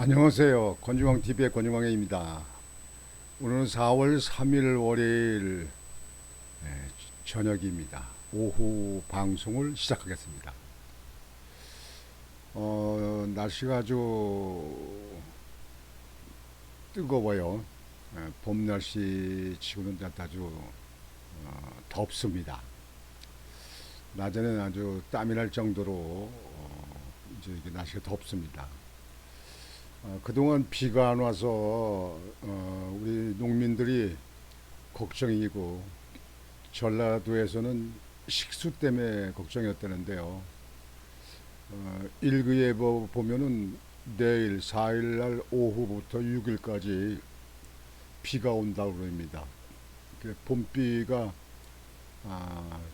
안녕하세요. 권중왕TV의 권중왕입니다. 오늘은 4월 3일 월요일 저녁입니다. 오후 방송을 시작하겠습니다. 날씨가 아주 뜨거워요. 봄 날씨 치고는 아주 덥습니다. 낮에는 아주 땀이 날 정도로 이제 이게 날씨가 덥습니다. 그동안 비가 안 와서 우리 농민들이 걱정이고 전라도에서는 식수 때문에 걱정이었다는데요. 일기예보 보면은 내일 4일날 오후부터 6일까지 비가 온다고 그럽니다. 봄비가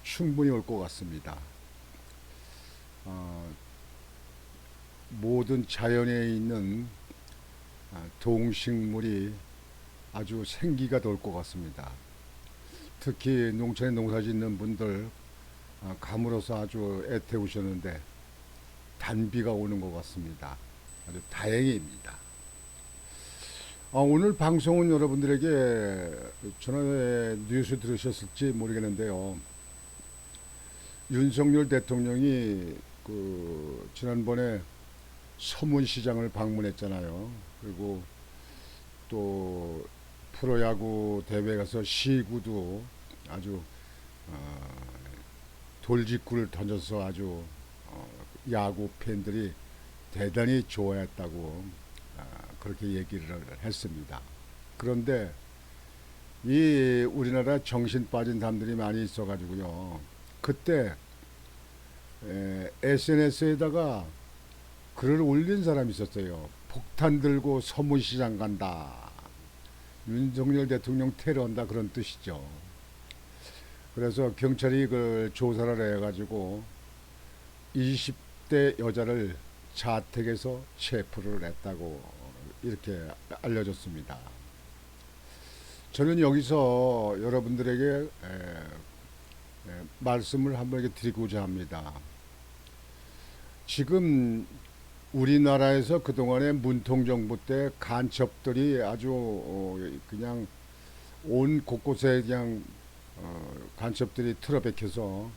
충분히 올 것 같습니다. 모든 자연에 있는 동식물이 아주 생기가 돌 것 같습니다. 특히 농촌에 농사 짓는 분들 감으로서 아주 애태우셨는데 단비가 오는 것 같습니다. 아주 다행입니다. 오늘 방송은 여러분들에게 전에 뉴스 들으셨을지 모르겠는데요. 윤석열 대통령이 지난번에 서문시장을 방문했잖아요. 그리고 또 프로야구 대회 가서 시구도 아주 돌직구를 던져서 아주 야구 팬들이 대단히 좋아했다고 그렇게 얘기를 했습니다. 그런데 이 우리나라 정신 빠진 사람들이 많이 있어가지고요. 그때 SNS에다가 글을 올린 사람이 있었어요. 폭탄 들고 서문시장 간다. 윤석열 대통령 테러한다 그런 뜻이죠. 그래서 경찰이 그 조사를 해가지고 20대 여자를 자택에서 체포를 했다고 이렇게 알려졌습니다. 저는 여기서 여러분들에게 말씀을 한번 이렇게 드리고자 합니다. 지금 우리나라에서 그동안에 문통정부 때 간첩들이 아주 그냥 온 곳곳에 그냥 간첩들이 틀어박혀서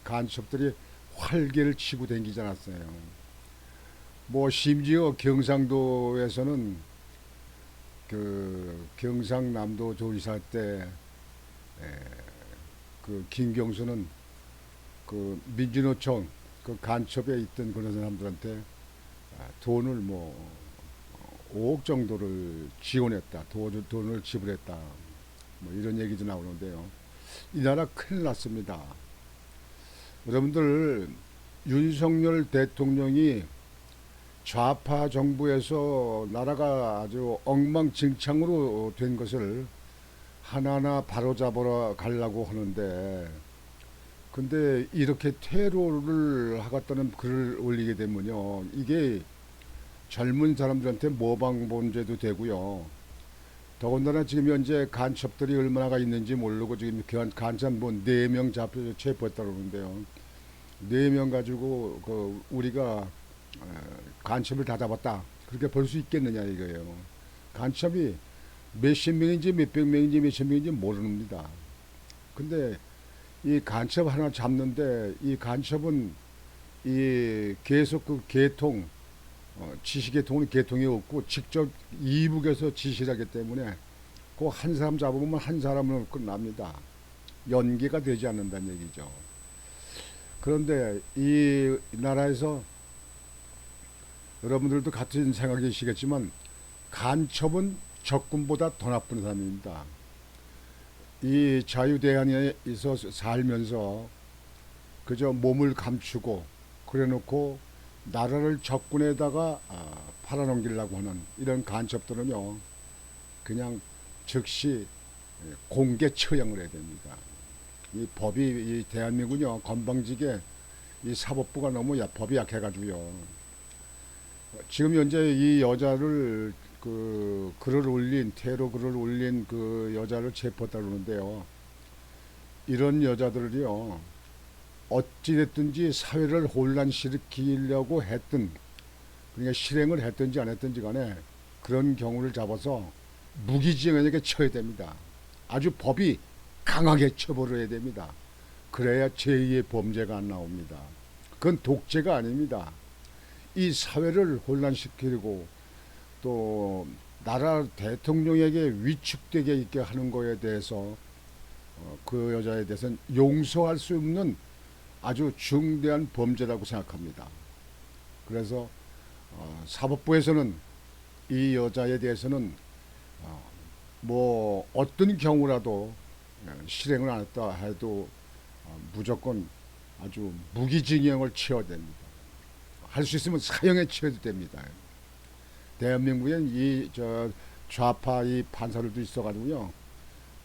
간첩들이 활개를 치고 다니지 않았어요. 뭐 심지어 경상도에서는 그 경상남도 조리사 때 그 김경수는 그 민주노총 그 간첩에 있던 그런 사람들한테 돈을 뭐 5억 정도를 지원했다. 돈을 지불했다. 뭐 이런 얘기도 나오는데요. 이 나라 큰일 났습니다. 여러분들 윤석열 대통령이 좌파 정부에서 나라가 아주 엉망진창으로 된 것을 하나하나 바로잡으러 가려고 하는데 근데 이렇게 테러를 하겠다는 글을 올리게 되면요. 이게 젊은 사람들한테 모방범죄도 되고요. 더군다나 지금 현재 간첩들이 얼마나가 있는지 모르고 지금 간첩 뭐 4명 잡혀 체포했다고 그러는데요. 4명 가지고 우리가 간첩을 다 잡았다. 그렇게 볼 수 있겠느냐 이거예요. 간첩이 몇십 명인지 몇백 명인지 몇천 명인지 모릅니다. 근데 이 간첩 하나 잡는데 이 간첩은 이 계속 그 개통 지시계통은 개통이 없고 직접 이북에서 지시를 하기 때문에 그 한 사람 잡으면 한 사람은 끝납니다. 연계가 되지 않는다는 얘기죠. 그런데 이 나라에서 여러분들도 같은 생각이시겠지만 간첩은 적군보다 더 나쁜 사람입니다. 이 자유대한에서 살면서 그저 몸을 감추고 그래놓고 나라를 적군에다가 팔아넘기려고 하는 이런 간첩들은요 그냥 즉시 공개 처형을 해야 됩니다. 이 법이 이 대한민국은요 건방지게 이 사법부가 너무 법이 약해가지고요. 지금 현재 이 여자를 그 글을 올린 테러 글을 올린 그 여자를 체포했다 그러는데요. 이런 여자들이요 어찌됐든지 사회를 혼란시키려고 했던 그러니까 실행을 했든지 안 했든지 간에 그런 경우를 잡아서 무기징역에 처해야 됩니다. 아주 법이 강하게 처벌을 해야 됩니다. 그래야 제2의 범죄가 안 나옵니다. 그건 독재가 아닙니다. 이 사회를 혼란시키고 또 나라 대통령에게 위축되게 있게 하는 거에 대해서 그 여자에 대해서는 용서할 수 없는 아주 중대한 범죄라고 생각합니다. 그래서 사법부에서는 이 여자에 대해서는 뭐 어떤 경우라도 실행을 안 했다 해도 무조건 아주 무기징역을 치어야 됩니다. 할 수 있으면 사형에 치어도 됩니다. 대한민국엔 이 좌파 이 판사들도 있어가지고요,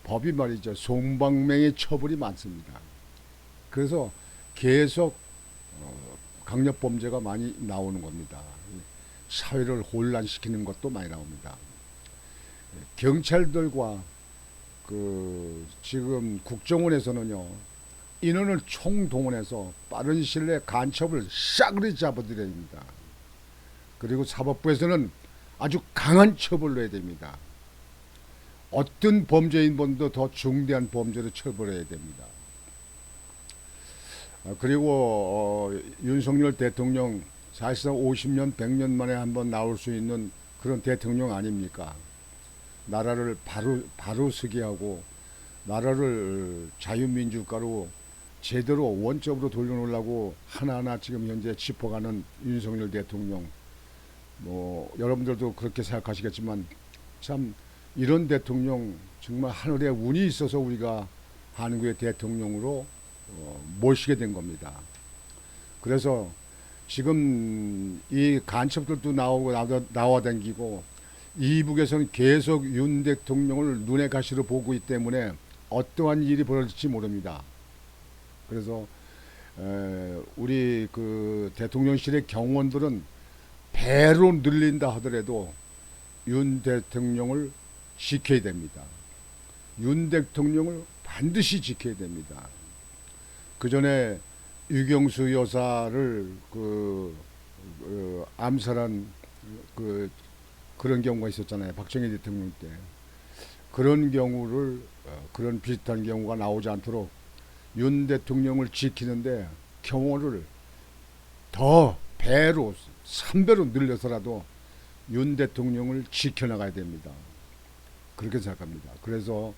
법이 말이죠, 송방맹의 처벌이 많습니다. 그래서 계속 강력범죄가 많이 나오는 겁니다. 사회를 혼란시키는 것도 많이 나옵니다. 경찰들과 지금 국정원에서는요, 인원을 총동원해서 빠른 시일 내에 간첩을 싸그리 잡아들여야 됩니다. 그리고 사법부에서는 아주 강한 처벌을 해야 됩니다. 어떤 범죄인보다 더 중대한 범죄로 처벌해야 됩니다. 그리고 윤석열 대통령 사실상 50년, 100년 만에 한번 나올 수 있는 그런 대통령 아닙니까? 나라를 바로 서게 하고 나라를 자유민주국가로 제대로 원점으로 돌려놓으려고 하나하나 지금 현재 짚어가는 윤석열 대통령, 뭐 여러분들도 그렇게 생각하시겠지만 참 이런 대통령 정말 하늘에 운이 있어서 우리가 한국의 대통령으로 모시게 된 겁니다. 그래서 지금 이 간첩들도 나와다니고 이북에서는 계속 윤 대통령을 눈의 가시로 보고 있기 때문에 어떠한 일이 벌어질지 모릅니다. 그래서 우리 그 대통령실의 경호원들은 배로 늘린다 하더라도 윤 대통령을 지켜야 됩니다. 윤 대통령을 반드시 지켜야 됩니다. 그 전에 유경수 여사를 암살한 그런 경우가 있었잖아요. 박정희 대통령 때. 그런 경우를 그런 비슷한 경우가 나오지 않도록 윤 대통령을 지키는데 경호를 더 배로 3배로 늘려서라도 윤 대통령을 지켜나가야 됩니다. 그렇게 생각합니다. 그래서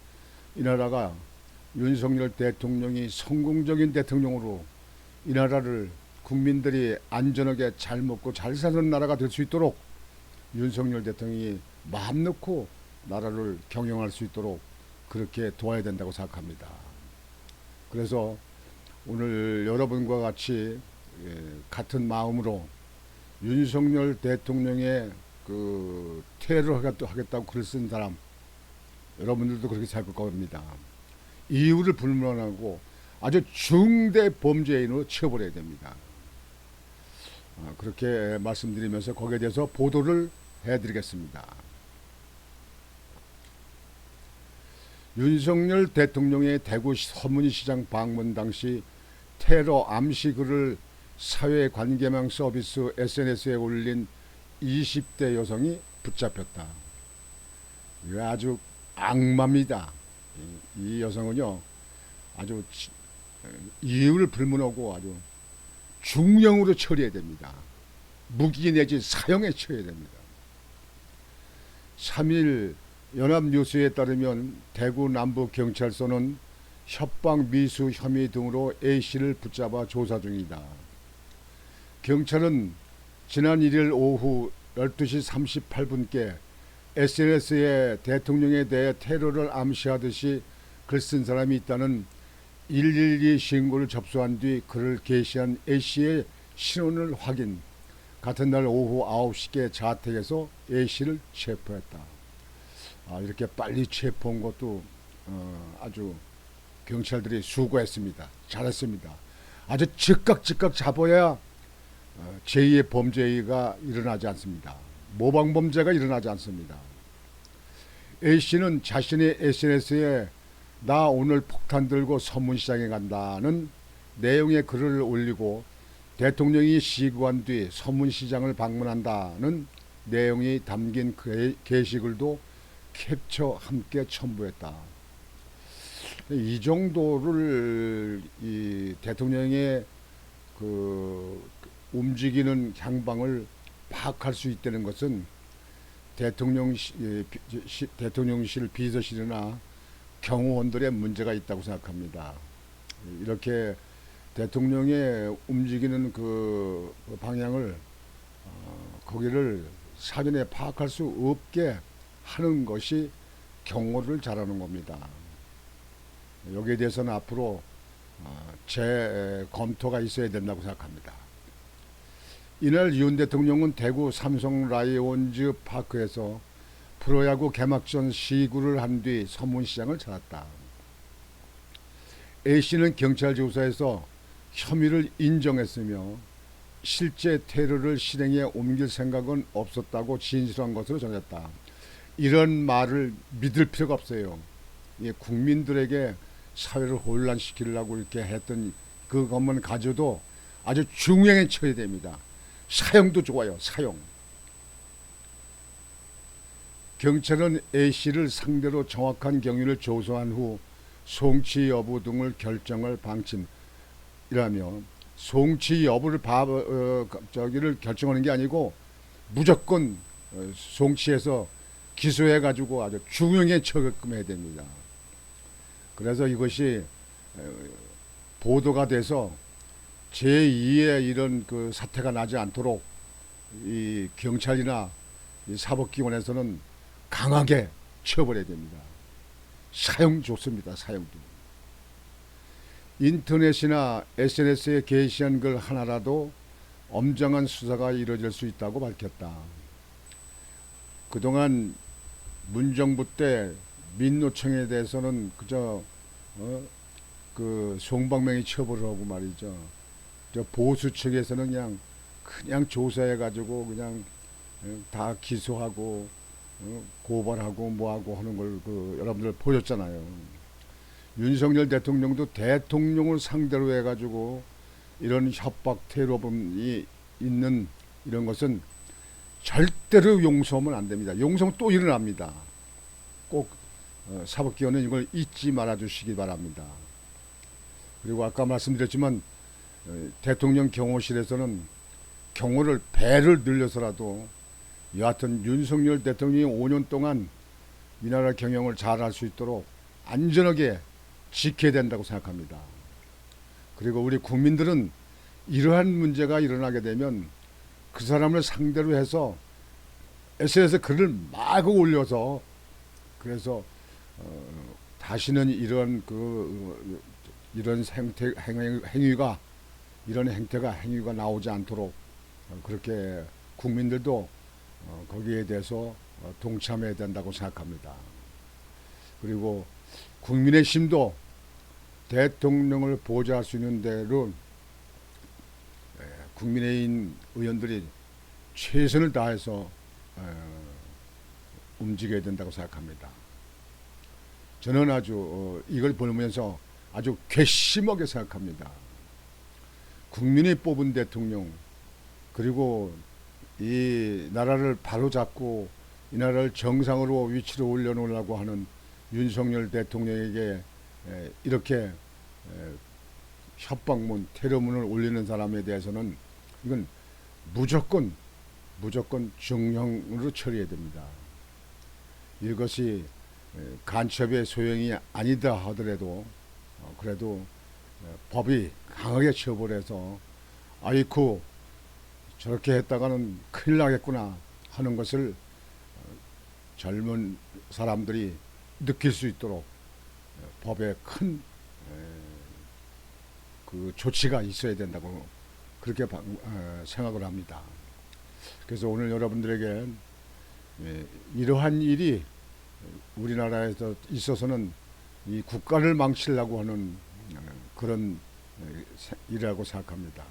이 나라가 윤석열 대통령이 성공적인 대통령으로 이 나라를 국민들이 안전하게 잘 먹고 잘 사는 나라가 될 수 있도록 윤석열 대통령이 마음 놓고 나라를 경영할 수 있도록 그렇게 도와야 된다고 생각합니다. 그래서 오늘 여러분과 같이 같은 마음으로 윤석열 대통령의 퇴를 하겠다고 글 쓴 사람, 여러분들도 그렇게 생각할 겁니다. 이유를 불문하고 아주 중대 범죄인으로 처벌해야 됩니다. 그렇게 말씀드리면서 거기에 대해서 보도를 해드리겠습니다. 윤석열 대통령의 대구 서문시장 방문 당시 테러 암시 글을 사회관계망 서비스 SNS에 올린 20대 여성이 붙잡혔다. 이거 아주 악마입니다. 이 여성은요, 아주 이유를 불문하고 아주 중형으로 처리해야 됩니다. 무기 내지 사형에 처해야 됩니다. 3일 연합뉴스에 따르면 대구 남부경찰서는 협박 미수 혐의 등으로 A씨를 붙잡아 조사 중이다. 경찰은 지난 1일 오후 12시 38분께 SNS에 대통령에 대해 테러를 암시하듯이 글 쓴 사람이 있다는 112 신고를 접수한 뒤 글을 게시한 A씨의 신원을 확인, 같은 날 오후 9시께 자택에서 A씨를 체포했다. 이렇게 빨리 체포한 것도 아주 경찰들이 수고했습니다. 잘했습니다. 아주 즉각 잡아야 제2의 범죄가 일어나지 않습니다. 모방범죄가 일어나지 않습니다. A씨는 자신의 SNS에 나 오늘 폭탄 들고 서문시장에 간다는 내용의 글을 올리고 대통령이 시구한 뒤 서문시장을 방문한다는 내용이 담긴 게시글도 캡처 함께 첨부했다. 이 정도를 이 대통령의 그 움직이는 향방을 파악할 수 있다는 것은 대통령실 비서실이나 경호원들의 문제가 있다고 생각합니다. 이렇게 대통령의 움직이는 그 방향을 거기를 사전에 파악할 수 없게 하는 것이 경호를 잘하는 겁니다. 여기에 대해서는 앞으로 재검토가 있어야 된다고 생각합니다. 이날 윤 대통령은 대구 삼성 라이온즈 파크에서 프로야구 개막전 시구를 한 뒤 서문시장을 찾았다. A씨는 경찰 조사에서 혐의를 인정했으며 실제 테러를 실행에 옮길 생각은 없었다고 진술한 것으로 전했다. 이런 말을 믿을 필요가 없어요. 국민들에게 사회를 혼란시키려고 이렇게 했던 그것만 가져도 아주 중형에 처해야 됩니다. 사형도 좋아요. 사형. 경찰은 A씨를 상대로 정확한 경위를 조사한 후 송치 여부 등을 결정할 방침이라며, 송치 여부를 결정하는 게 아니고 무조건 송치해서 기소해가지고 아주 중형에 처게끔 해야 됩니다. 그래서 이것이 보도가 돼서 제2의 이런 그 사태가 나지 않도록 이 경찰이나 이 사법기관에서는 강하게 처벌해야 됩니다. 사형 좋습니다. 사형도. 인터넷이나 SNS에 게시한 글 하나라도 엄정한 수사가 이루어질 수 있다고 밝혔다. 그동안 문정부 때 민노총에 대해서는 그저 그 송방맹이 처벌을 하고 말이죠. 저 보수 측에서는 그냥 조사해가지고 그냥 다 기소하고 고발하고 뭐하고 하는 걸 여러분들 보셨잖아요. 윤석열 대통령도 대통령을 상대로 해가지고 이런 협박 테러범이 있는 이런 것은 절대로 용서하면 안 됩니다. 용서하면 또 일어납니다. 꼭 사법기관은 이걸 잊지 말아 주시기 바랍니다. 그리고 아까 말씀드렸지만 대통령 경호실에서는 경호를 배를 늘려서라도 여하튼 윤석열 대통령이 5년 동안 이 나라 경영을 잘할 수 있도록 안전하게 지켜야 된다고 생각합니다. 그리고 우리 국민들은 이러한 문제가 일어나게 되면 그 사람을 상대로 해서 SNS에 글을 마구 올려서 그래서 다시는 이런 행위가 나오지 않도록 그렇게 국민들도 거기에 대해서 동참해야 된다고 생각합니다. 그리고 국민의 힘도 대통령을 보좌할 수 있는 대로 국민의힘 의원들이 최선을 다해서 움직여야 된다고 생각합니다. 저는 아주 이걸 보면서 아주 괘씸하게 생각합니다. 국민이 뽑은 대통령, 그리고 이 나라를 바로잡고 이 나라를 정상으로 위치로 올려놓으려고 하는 윤석열 대통령에게 이렇게 협박문, 테러문을 올리는 사람에 대해서는 이건 무조건 중형으로 처리해야 됩니다. 이것이 간첩의 소형이 아니다 하더라도 그래도 법이 강하게 처벌해서 아이쿠 저렇게 했다가는 큰일 나겠구나 하는 것을 젊은 사람들이 느낄 수 있도록 법에 큰 그 조치가 있어야 된다고 그렇게 생각을 합니다. 그래서 오늘 여러분들에게 이러한 일이 우리나라에서 있어서는 이 국가를 망치려고 하는 그런 일이라고 생각합니다.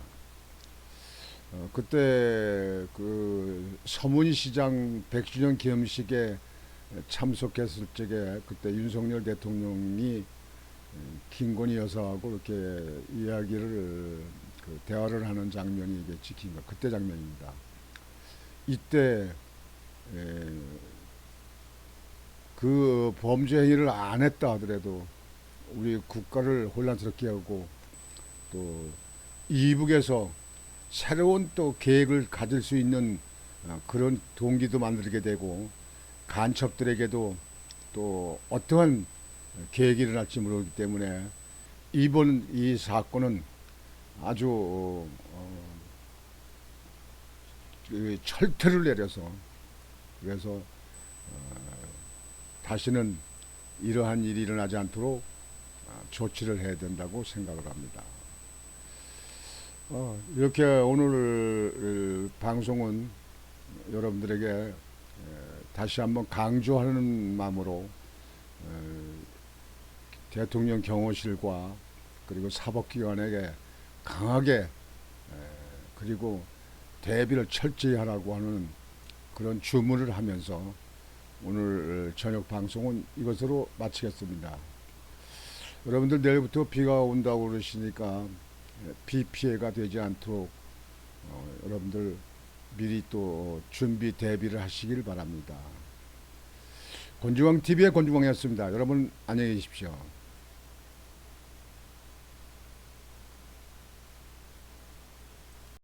그때 그 서문시장 100주년 기념식에 참석했을 적에 그때 윤석열 대통령이 김건희 여사하고 이렇게 이야기를 그 대화를 하는 장면이 이게 찍힌 거 그때 장면입니다. 이때 에, 그 범죄 행위를 안 했다 하더라도 우리 국가를 혼란스럽게 하고 또 이북에서 새로운 또 계획을 가질 수 있는 그런 동기도 만들게 되고 간첩들에게도 또 어떠한 계획이 일어날지 모르기 때문에 이번 이 사건은 아주 그 철퇴를 내려서 그래서 다시는 이러한 일이 일어나지 않도록 조치를 해야 된다고 생각을 합니다. 이렇게 오늘 방송은 여러분들에게 다시 한번 강조하는 마음으로 대통령 경호실과 그리고 사법기관에게 강하게 그리고 대비를 철저히 하라고 하는 그런 주문을 하면서 오늘 저녁 방송은 이것으로 마치겠습니다. 여러분들 내일부터 비가 온다고 그러시니까 비 피해가 되지 않도록 여러분들 미리 또 준비 대비를 하시길 바랍니다. 권중왕TV의 권중왕이었습니다. 여러분 안녕히 계십시오.